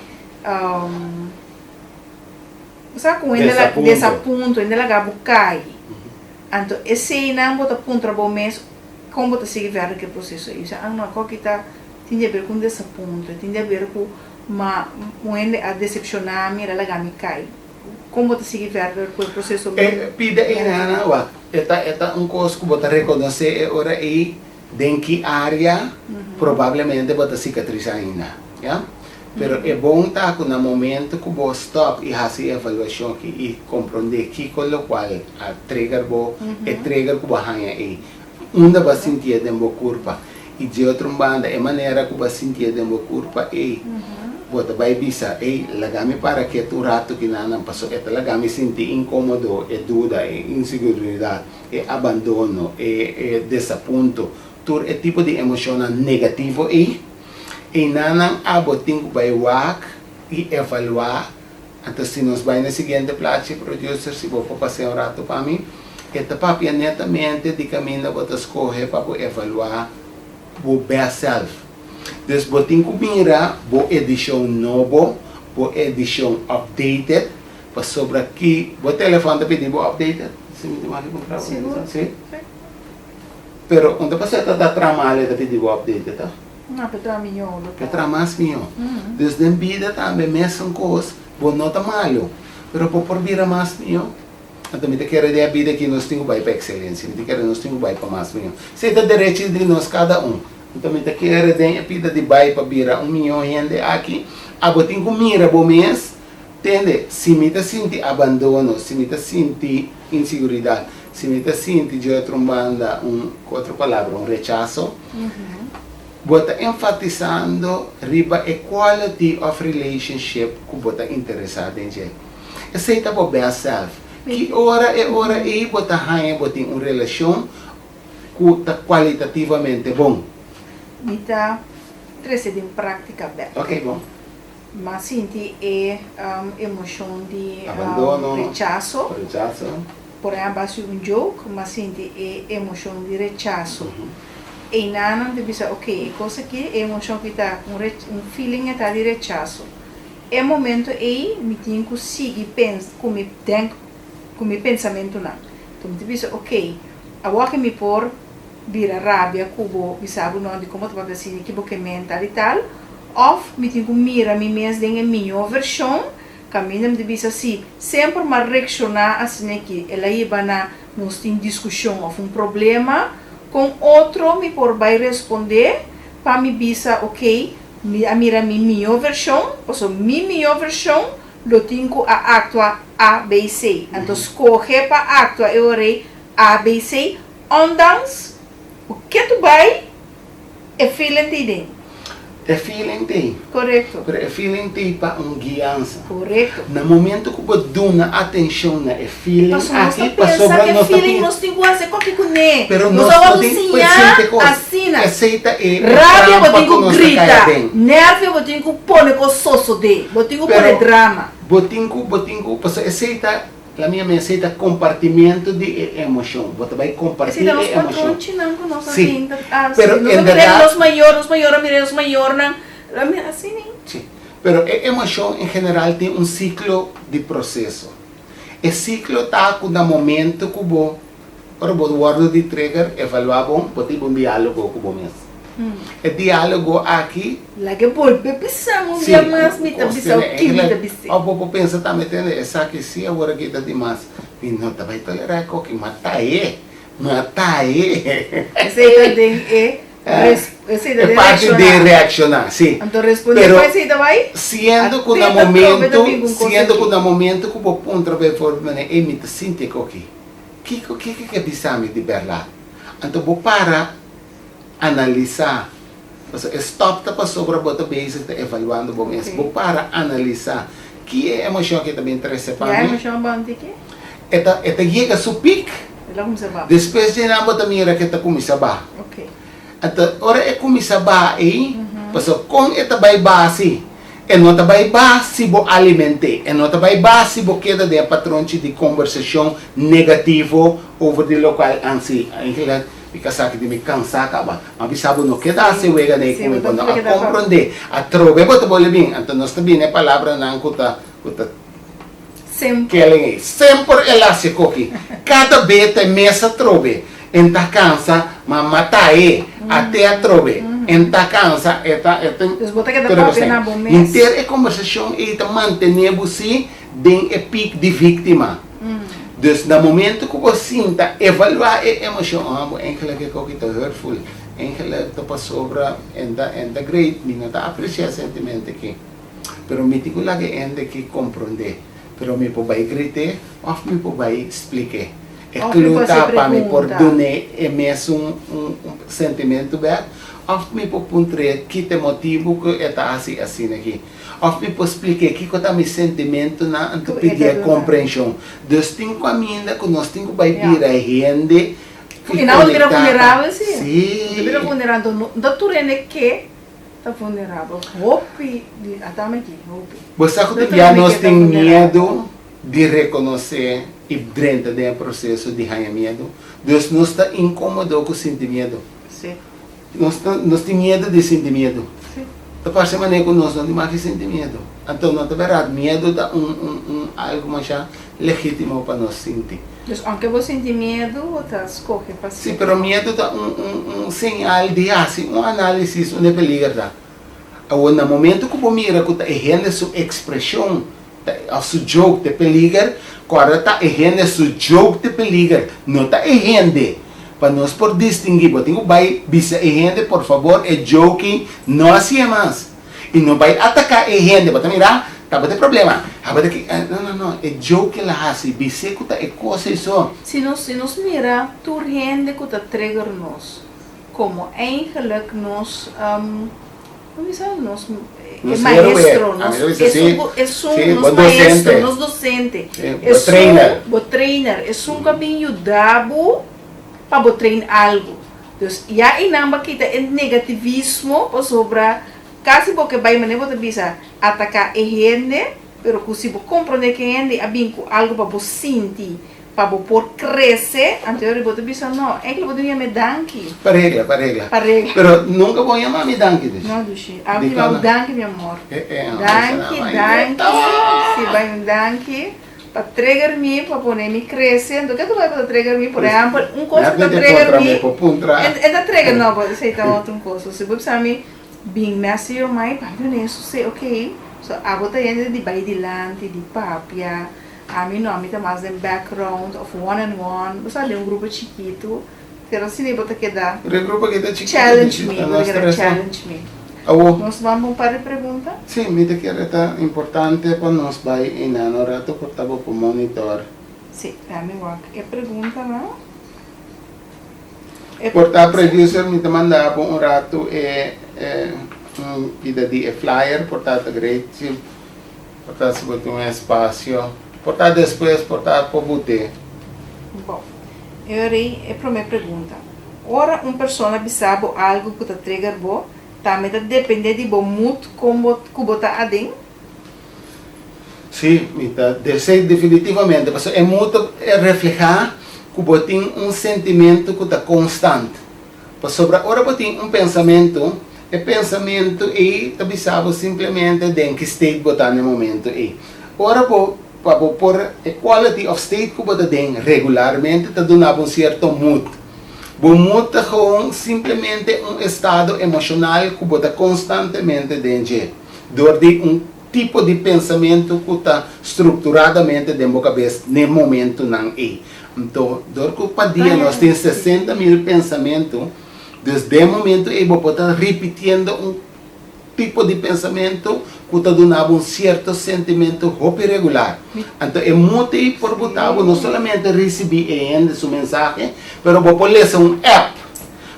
sabe como ainda desaponto, ainda lá gabo cai. Então, esse não bota ponto bom mês, como bota seguir ver que processo é isso. Uma coisa que tá tem a ver com desaponto, tem a ver com a decepcionar, me ela me cai. Como bota seguir ver o processo. Pida ainda não, é coisa que bota reconhecer agora aí, em que área provavelmente bota cicatriz ainda, já? Pero é bom estar no momento que você stop e fazer a avaliação e compreender que com o qual a trigger é trigger que você ganha aí. Onde você sentir dentro da curva e de outra banda é maneira que você sentir dentro da curva e você vai bisa e lagami para que tu rato que não passou é lagami sentir incômodo, é dúvida, é insegurança, é abandono, é desaponto, todo é tipo de emoção negativo aí. E nanang aboting by WAC e evaluar. Então, se nós vai na seguinte placa, producer, se vou passar um rato para mim, esta papia netamente de caminho para escolher para evaluar o best self. Então, botem que mira, boa edição novo, boa edição updated, para sobre aqui, o telefone pedir boa updated. Se me demora comprar um, sim? Pero, onde você está trabalhando para pedir boa updated, tá? Não, para melhor. Para mais melhor. Desde a vida também mesmo coisa, bom não está malo, mas por vir mais melhor. Então me quero de a vida que nós temos para excelência, me quero nós temos para mais melhor. Se é direito de nós cada então me quero de a vida de vai para vir milhão gente aqui, agora tenho mira bom mês, entende? Se me sinto abandono, se me sinto insegurança, se me está sinti yo trombando outra palavra, rechazo, bota enfatizando riba a quality of relationship que bota interessado em gente. Aceita por best self. Que hora é bota hanha bota uma relação que tá qualitativamente bom. Mita trece de prática bem. Ok, bom. Mas sinti emoção de Abandono, rechazo. rechazo. Por exemplo, joke, mas sinti emoção de rechazo. E nana de bisa, ok, coisa que emoção que está feeling está de rechazo. É momento aí me tenho que seguir com meu pensamento não. Então me bisa, ok, agora que me por vira rabia, cubo, bisabo não de como tu vai assim, que boque mental e tal. Of me tenho que mirar me mesmo em minha versão, caminho me bisa assim, sempre mais reaccionar assim que ela ia na nós tem discussão ou problema com outro me por vai responder para me bisa ok a mira minha versão ou minha versão lo tenho a actuar A B C então escolher para actuar eu rei A B C ondanks o que tu vai é feeling tem É feeling tem. correto Pero é feeling tem para guiança. correto No momento que você dá atenção na feeling aqui para para sobrar que nós feeling nós temos que fazer qualquer coisa pero nós nós vamos podemos ensinar assim aceita e rabia eu tenho que gritar bem. nervo eu tenho que pôr com sosso de eu tenho que Pero- pôr drama Botinco, parce aceita la minha me aceita compartimento de emoção. Você vai assim compartilhar nós emoção. patrocinamos com nossa Sim. gente assim Pero nós en verdad- miremos os maiores assim nem Sim. Pero a emoção em geral tem ciclo de processo. O ciclo está com o momento que você para o guarda de trigger evaluar bom, você tem diálogo com você mesmo. O diálogo aqui lá que volve pensamos sim, dia mais me tá bisa o que me tá bisa o povo pensa tá metendo essa aqui se agora que tá demais. E não tá vai tolerar que matar aí. aceita de aceita É de parte de reaccionar, sim. então responder Pero- vai aceita vai Siendo que Até no tá momento, também com coisa siendo que aqui. no momento que o ponto de forma é emite sinto aqui. Que bisame de verdade. Então vou para analisar. Stop tá para sobre bota base tá evaluando bom mesmo. Vou para analisar que é emoção que também interessa já para é mim. uma bande que Eta chega su pic. ela como se vai Depois de nada bota mira que tá começa a ba. ok Então, ora é começa a ba aí. Paso com eta vai base. E não tá vai base bo alimente. E não tá vai base bo queda de patrão de conversação negativo over the local ansi. Aí fica saque de me cansar acaba. Mas bisabo no queda se wega de Sim, como então quando fica a da compreender. A trove bota bole bem. Então nós também é palavra na kuta sempre que sempre ela se coque. Cada vez tem mesa trove. Enta cansa, mas matai até a trove. Enta cansa, eta Dus bota que dá para ver na bom mês. Inter a conversação e manter você dentro do pico de vítima. Dus no momento que você sinta evaluar a emoção, enkele que coque tá hurtful, enkele tá para sobra, enda great, não tá apreciar sentimento aqui. Pero me digo lá que ende que compreender. Pero me pode gritar, ou me pode explicar. É Of me pode claro para me perguntar. por donar é mesmo sentimento bem. Ou me pode perguntar que te motivo que está assim aqui. Ou me pode explicar que está meu sentimento na Que pedir é compreensão. Dos cinco caminhos que nós temos que Yeah. vir a gente. e não vira vulnerável sim Sim. vira vulnerável doutor é que tá vulnerável hope atamente hope Você Doutor, já me nós queda tem vulnerável. medo de reconhecer e dentro do processo de ganhar medo. Deus nos está incômodo com sentir medo. sim Nós temos medo de sentir medo. sim Da parte maneira que nós não temos que sentir medo. Então, não é verdade, medo é algo mais legítimo para nós sentir. dus aunque você sente medo tá escolhe para Sim, pero medo é sinal de assim, análise, peligro. Agora, no momento que você mira que está errando sua expressão, a sua jogo de peligro, agora está errando sua jogo de peligro, não está errando. Para nós por distinguir, você tem que vai bisa errando, por favor, é joking, não assim é mais. E não vai atacar errando, você mira, Tava de problema. Não, é joke que ela hace, biseco tá é coisa isso. Se nos mira, tu rende que tá trigger nos, como eigenlijk nos, como diz nos, Nos maestro, héroe. nos, Nos maestro, docente. nos docente, Bo trainer. bo trainer, é um caminho dabo para treinar algo. Dus ja, inamba kita é negativismo sobre quase porque vai maneira você bisa atacar a gente, pero que se você compreende que a gente é bem algo para você sentir, para você por crescer, anterior você bisa não, é que você devia me danke. Para regla. Para Pero nunca vou chamar me danke. não, Dushi, algo que vai danke, meu amor. Danke. Se vai um danke, para trigger-me, para poder-me crescer. Então, o que tu vai para trigger-me? Por exemplo, coisa para trigger-me, é da trigger, não, pode ser outra coisa. Se você sabe, being messy your mind, para mim isso sei, ok. So, a bota ainda de vai dilante, de papia, a mim não, a mim tá mais em background, of one-on-one, você sabe, grupo chiquito, pero assim, eu bota que dá. O grupo que está chiquito. Challenge me. Nós vamos para a pergunta? Sim, me que é importante para nós vai em ano rato portava para monitor. Sim, a mim é pergunta, não? Portar producer me mandava um rato ida de flyer, portar great, portar se botar um espaço, portar depois portar para bote. Bom, eu é para minha pergunta. Ora, uma pessoa sabe algo que está trigger bo, também depende de bom mood como botar adem. Sim, definitivamente, porque é muito reflejar que você tem sentimento que está constante. Porque sobre ora você tem pensamento e também sabe simplesmente em que state você está no momento aí. Ora para por a quality of state que você tem regularmente está dando certo mood. O mood é simplesmente estado emocional que você constantemente dentro. De tipo de pensamento que está estruturadamente dentro da cabeça no momento não é. Então, por dia nós temos 60.000 pensamentos, desde o momento aí você está repetindo tipo de pensamento que está dando certo sentimento regular. Então, é muito importante não somente receber sua mensagem, mas você pode ler app,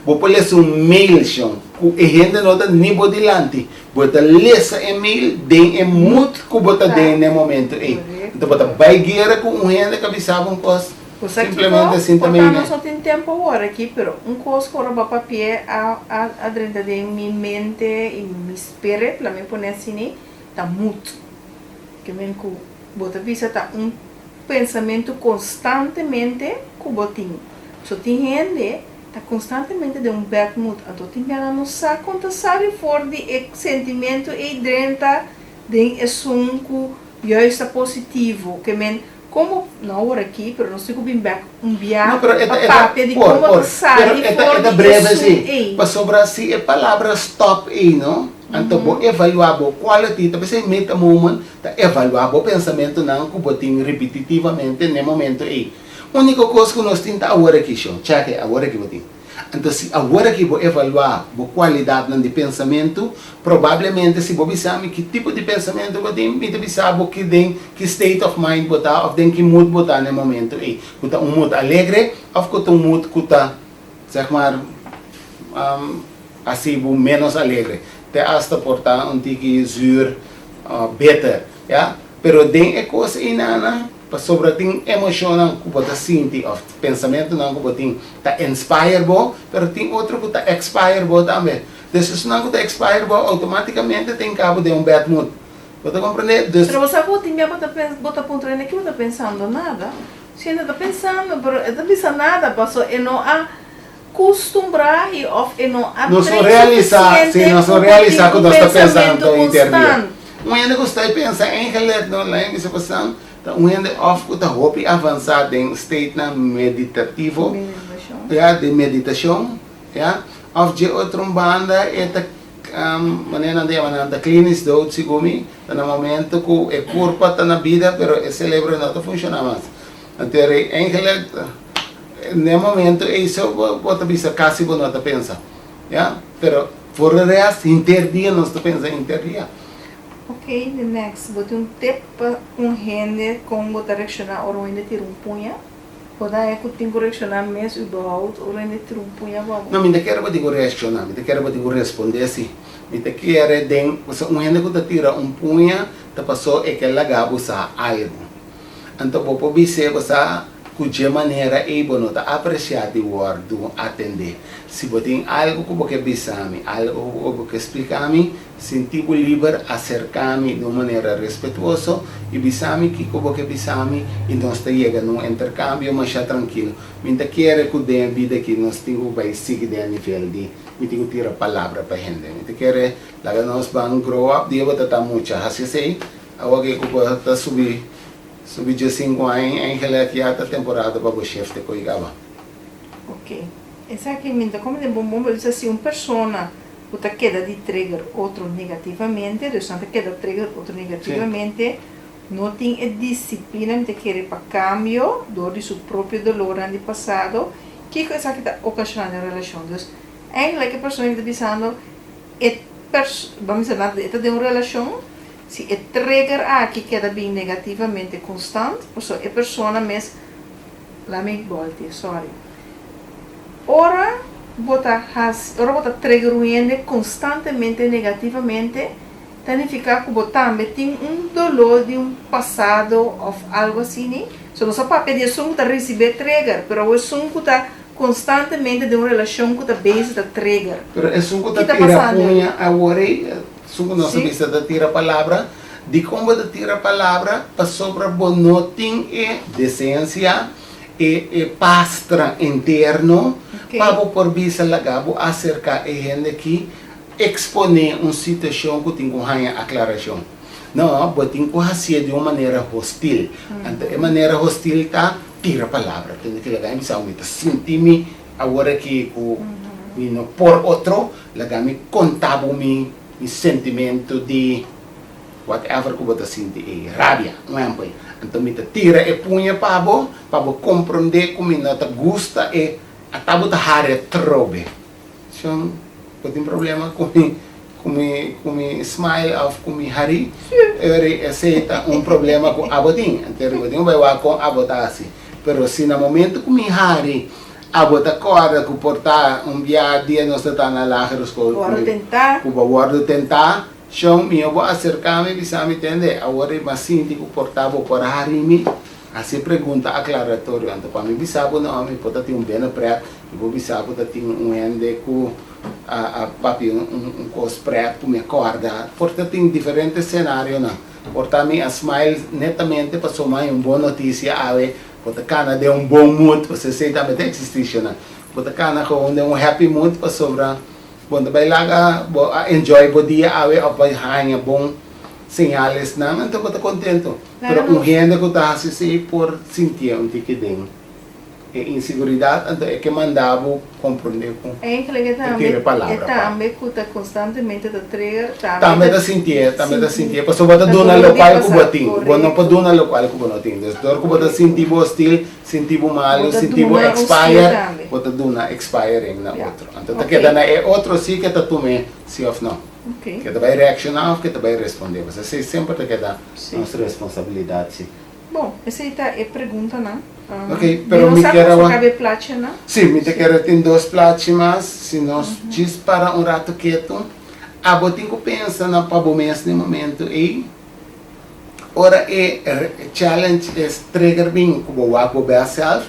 você pode ler mail, que a gente não está nem por delante. Você lê e-mail, tem muito que você tem no momento aí. Então, você vai guiar com gente que sabe coisa. Simplesmente assim também. Nós não temos tempo agora aqui, mas coisa que eu vou papel a dentro de minha mente e meu espírito, para mim pôr assim, está muito. Que vem que você visa tá pensamento constantemente que você tem. Só tem gente está constantemente de bad mood. Então tem que não sabe quanto sabe fora de sentimento e dentro de assunto que já está positivo, que men como não agora aqui, mas não sei como back viagem para papel de como sabe fora de breve assim, para sobre assim a palavra stop aí, não? Então vou evaluar o quality, talvez em meta moment, tá evaluar o pensamento não que botem repetitivamente no momento aí. A única coisa que nós temos agora aqui, cheque agora que botem. Então, se agora que vou evaluar a qualidade de pensamento, provavelmente se você sabe que tipo de pensamento você tem, você sabe que state of mind você está, ou que mood você está no momento aí. Você está mood alegre, ou você está mood que está, zeg maar, assim, menos alegre. Te hasta portar tique zuur, beter, ja? Pero tem coisa inana, sobre tem emoção que você sente, ou pensamento não que você está inspire bo, pero tem outro que está expire bo também. Então, se não que está expire bo, automaticamente tem cabo de bad mood. Você compreende? Mas você bota ponto aí que você está pensando nada. Se ainda está pensando, pero não está pensando nada, passou e não há costumbrar e não realizar, se não realizar o que você está pensando interno. Ainda gostaria de pensar em relação à situação, ainda está hopi avançar em state na meditativo, de meditação, of de outra banda é maneira de clínica do sigumi, no momento que o corpo está na vida, pero o cérebro não funciona mais. Então, em relação no momento isso pode bisa casi não está pensa, pero fora de interdia não está pensa interdia. Ok, Ok, the next. Bote tip para gente com direcionar ou ainda ter punha. Pode é que tem correccionar mesmo o dout ou ainda ter punha vamos. Não, me quero botar correccionar, me quero botar responder assim. Me quero den, você gente que tira punha, tá passou é que ela gabo sa algo. Então vou dizer você de maneira é bom tá apreciar de word atender. Se você tem algo que você bisami, algo que explicar-me, sinto livre acercar-me de uma maneira respeituosa e bisami que você bisami e nós chega num intercâmbio mais tranquilo. Minta quer que dê vida que nós temos vai seguir de nível de me tenho tirar palavra para gente. Minta quer lá nós vamos grow up de botar tá muito, assim sei, agora que você subir de 5 anos em relação à temporada para o chefe de Coigaba. Ok. Exatamente, como de bom dizer assim, uma pessoa que queda de trigger outro negativamente, resultante queda de trigger outro negativamente, não tem a disciplina de querer para cambio, dor de seu próprio dolor no passado, que é isso que está ocasionando a relação. Então, eigenlijk a pessoa que está pensando, vamos dizer, esta de uma relação, se o trigger aqui queda bem negativamente constante, a pessoa mesmo, lá me volte, sorry. Ora, bota trigger constantemente negativamente, significa que você também tem dolor de passado ou algo assim, né? So, não só para pedir som que receber trigger, mas o som que está constantemente de uma relação que está base da trigger. Mas é som que está tira punha agora. Sugo não se vista da tira palavra, de como da tira palavra, para sobre bonoting e decência e pastra interno, para por vista lagabo acerca a gente que expõe uma situação que tem uma aclaração. Não, botin ko hasia de uma maneira hostil. Então, a maneira hostil tá tira palavra, tem que lagar misa umita sentimi agora que o por outro, lagar me contabo mi sentimento de whatever que você sente, rabia, não é? Então, me tira e punha para compreender como não te gusta e até você hare trobe. Então, tem problema com smile of com hari, eu aceita problema com abotin. Então, eu vai com abotasi. Pero se no momento com hari abota corda que portar dia nós está na lágeros com o tentar chão meu vou acercar-me bisa me entender agora mas sinto que portava por harimi assim pergunta aclaratório então para mim bisa não me pode ter bem preto e vou bisa pode ter ende com a papi cos preto me corda porta tem diferentes cenários não porta me a smile netamente para somar boa notícia ave pode cana de bom mood você sei também tem existência não pode cana com de happy mood para sobrar quando vai lá enjoy o dia ave ou vai ganhar bom señales não então pode contento pero gente que está assim por sentir tique dentro inseguridade então é que mandava compreender com que também que constantemente da trigger também da sentir passou para donar local que botin não pode donar local que botin dor que botar sentir hostil sentir mal sentir expire botar donar expiring na outro então que dá é outro sim que tá tomé se of não que vai reaccionar que vai responder você sempre que dá nossa responsabilidade. Bom, essa é a pergunta, não? Ok, pero me quero... Platina? Sim, me quero ter 2 plátimas, se nós diz para rato quieto, a botinho pensa na pabo mês no momento e ora challenge é trigger bem como o abo self,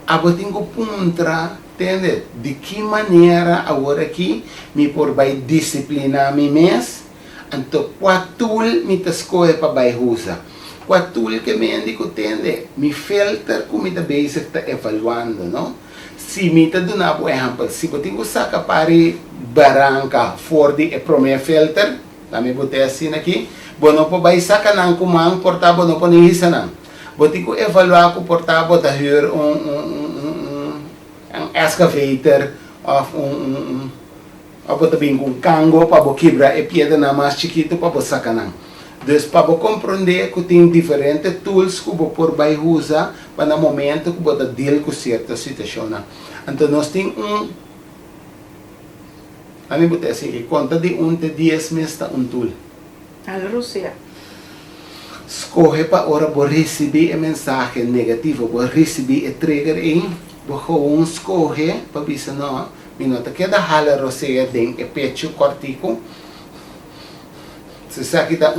a botinho puntra, entende? De que maneira agora aqui me por vai disciplinar me mês, então quatul me escolhe para vai usar. Quatul que me indico tende, mi filter como da base está evaluando, não? Se me está dando por exemplo, se eu tenho saca para barranca for de primeiro filter, lá me botei assim aqui, bom não pode sacar não como ang portável não pode nem isso não. Vou ter que evaluar com o portável da hier excavator ou também com cango para quebrar e pedra na mais chiquito para sacar não. Dus para compreender que tem diferentes tools que você pode usar para o momento que você deal com certa situação. Então nós temos a mim botar assim que conta de 1 a 10 meses um tool. Al Rosea. Escolhe para ora vou receber a mensagem negativa, vou receber a trigger em, vou gewoon escolher para dizer não, minota que da hala roseia den e pecho cortico. Se sabe que dá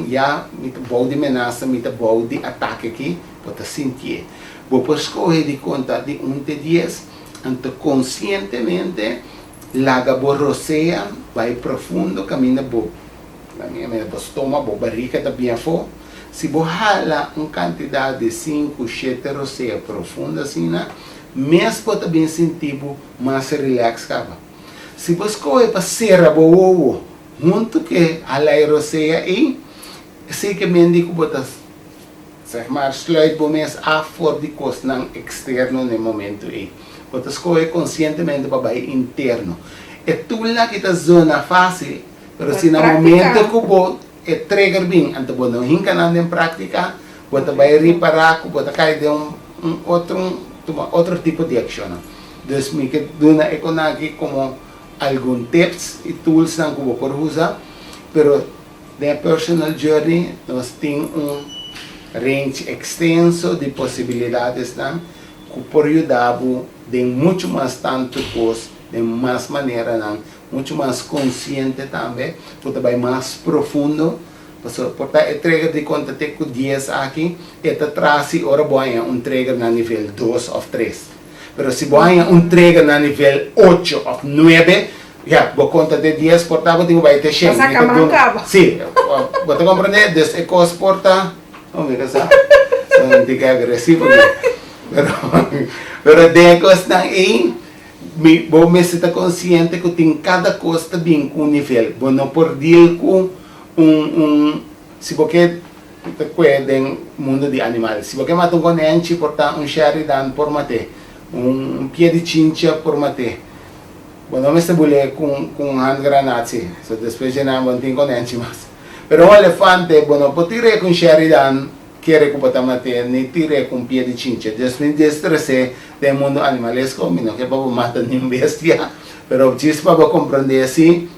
já mit bom de ameaça, mit bom de ataque aqui, pode sentir. Vou escolher de conta de 1 até 10, então conscientemente laga bo roseia, vai profundo, caminha bo. Na minha estômago, barriga da bem fo. Se você hala uma quantidade de 5, 7 roseia profunda assim, mesmo pode bem sentir mais relaxado. Se você escolhe para ser a boa, junto que hala roseia e sei que mendigo bota, zeg maar, sluit bo mes af voor die kosten externo no momento e. Você escolhe conscientemente para o interno. É tudo na que zona fácil. Pero se no momento que você trigger bem, então você não hinca na prática, você vai reparar, você cai de outro tipo de ação. Então, me que dona aqui como alguns tips e tools que você pode usar, pero na personal journey nós temos range extenso de possibilidades que pode ajudar de muito mais tanto coisa, de mais maneira muito mais consciente também, porque vai mais profundo. Porque a trigger de conta com 10 aqui, esta traz ora boa trigger na nível 2 ou 3. Mas se boa trigger na nível 8 ou 9, já, vou conta de 10, portanto, você vai ter chance. Mas a cama acaba. Sim, você compreende? Desde que os porta, vamos ver essa, não fica agressivo, pero de coisa aí, vou me estar consciente que tem cada coisa bem com nível. Vou não perder com se você cuida no mundo de animais. Se você mata conente, portanto, sheridan por matar, pé de chincha por matar. Vou não me estabelecer com hand granate, so depois de não tem conente mais. Pero elefante, vou não pode tirar com sheridan, quer que botar matar, nem tirar com pé de chincha. Depois de estresse do mundo animalesco, não que para matar nenhuma bestia, pero diz para compreender assim,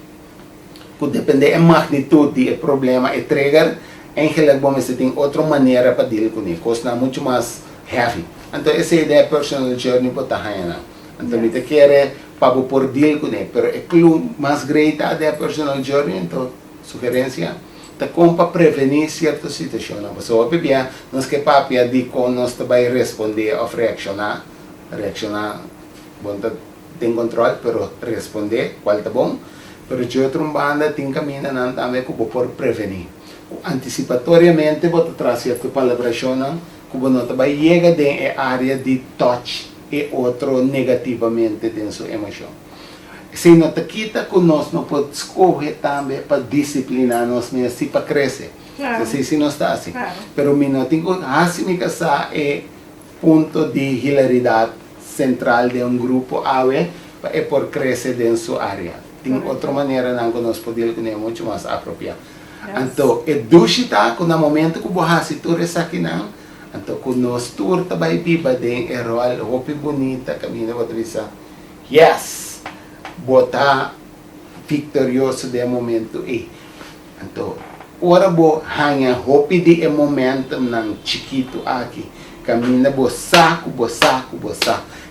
que depende da magnitude do problema e trigger, em que você tem outra maneira para lidar com isso, coisa muito mais heavy. Então essa ideia personal journey para estar aí, então você quer para por lidar com isso, pero é clube mais grande da personal journey, então sugerência tá como para prevenir certas situações. Você vai ver, nós que papia de como nós vai responder ou reaccionar, bom tem controle, pero responder qual tá bom. Pero de outra banda tem caminho também que por prevenir. Antecipatoriamente você traz certa palabração que você vai chegar na área de touch e outro negativamente dentro sua emoção. Se não te quita que nós não podemos escolher também para disciplinar nós mesmos para crescer. Claro. Se não está assim. Claro. Pero não tem que assim que é ponto de hilaridade central de grupo é por crescer dentro sua área. Tem outra maneira que nós podemos ter muito mais apropriada. Então, é duchita que no momento que você tudo isso aqui não, então que nós tudo vai viver de rol, roupa bonita, caminho outra vez. Yes, botar vitorioso de momento e. Então, ora bo hanya roupa de momento não chiquito aqui, caminho bo saco,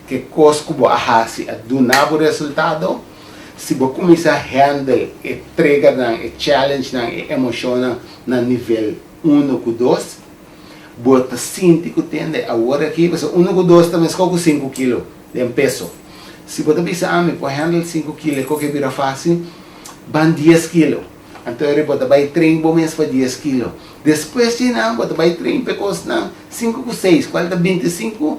que cosco bo ahasi, do nabo resultado. Se você começar a handle e trigger e challenge e emoção na nível 1 com 2, você sente que tem agora aqui, porque 1 com 2 também escolhe 5 kg de peso. Se você pensar, para handle 5 kg, que vira fácil, van 10 kg. Então, você vai treinar bom mês para 10 kg. Depois de não, você vai treinar para 5 com 6, qual é 25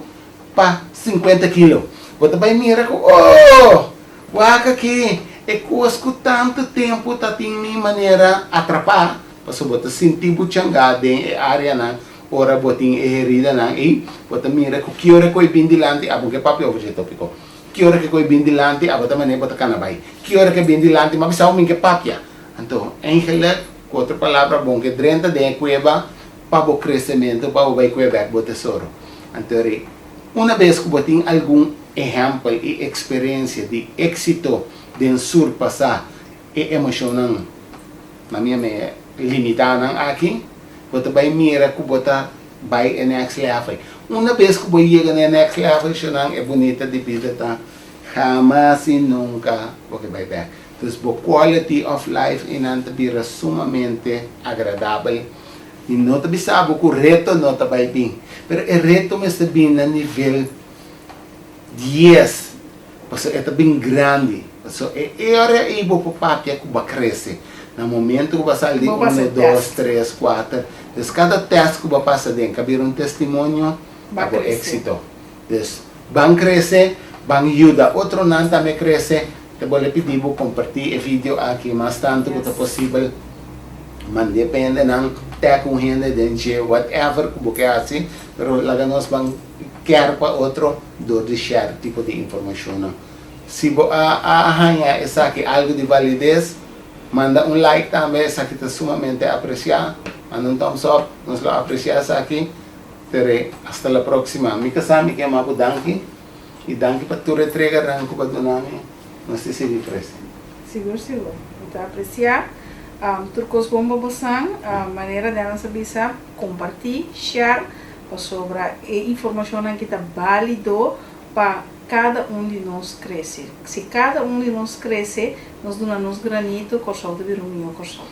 para 50 kg. Você vai mirar com, waka que é coisa que tanto tempo tá tem maneira atrapar, para você sentir buchangada em área na ora botin herida na e bota mira que hora que bem dilante porque papi objeto tópico que hora que bem dilante bota maneira bota canabai que hora que bem dilante mas sabe minha papia então em geral com outra palavra bom que drenta de cueva para o crescimento para o vai cueva o tesouro então uma vez que botin algum exemplo e experiência de êxito de surpassar e emocionante na minha limitar aqui, você vai mirar que você vai em next level. Uma vez que você chega no next level, isso não é bonita de vida, tá? Jamás e nunca você vai ver. Então, a quality of life vira sumamente agradável. E não te sabe que o reto não está bem. Mas o reto está bem no nível 10. Porque é bem grande. É hora de você papia que vai crescer. No momento que você ali 1, 2, 3, 4. Então, cada teste que você passa dentro, cabe um testemunho para o êxito. Então, vai crescer, vai ajudar. Outro não também crescer. Eu vou pedir para compartilhar o vídeo aqui mais tanto quanto possível. Mas depende ng tekong hindi din siya, whatever que você assim, pero laga nós vamos quer para outro do de share tipo de informação. Se você arranha essa aqui algo de validez, manda like também, essa aqui está sumamente apreciado. Manda thumbs up, nós lo apreciamos aqui. Tere, hasta la próxima. Mi kasami kaya mapo danki, e danki para tu entrega ran ko ba nami, nós se sigue presente. Seguro. Então, apreciar. Turcos bomba bosan, maneira de nós bisa compartilhar, share sobre a informação que está válido para cada de nós crescer. Se cada de nós crescer, nós damos granito, corso de virumio corso.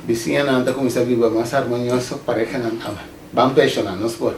Vizinha nanta como está viva mais harmonioso, pareja nanta. Vamos pensar, nos por.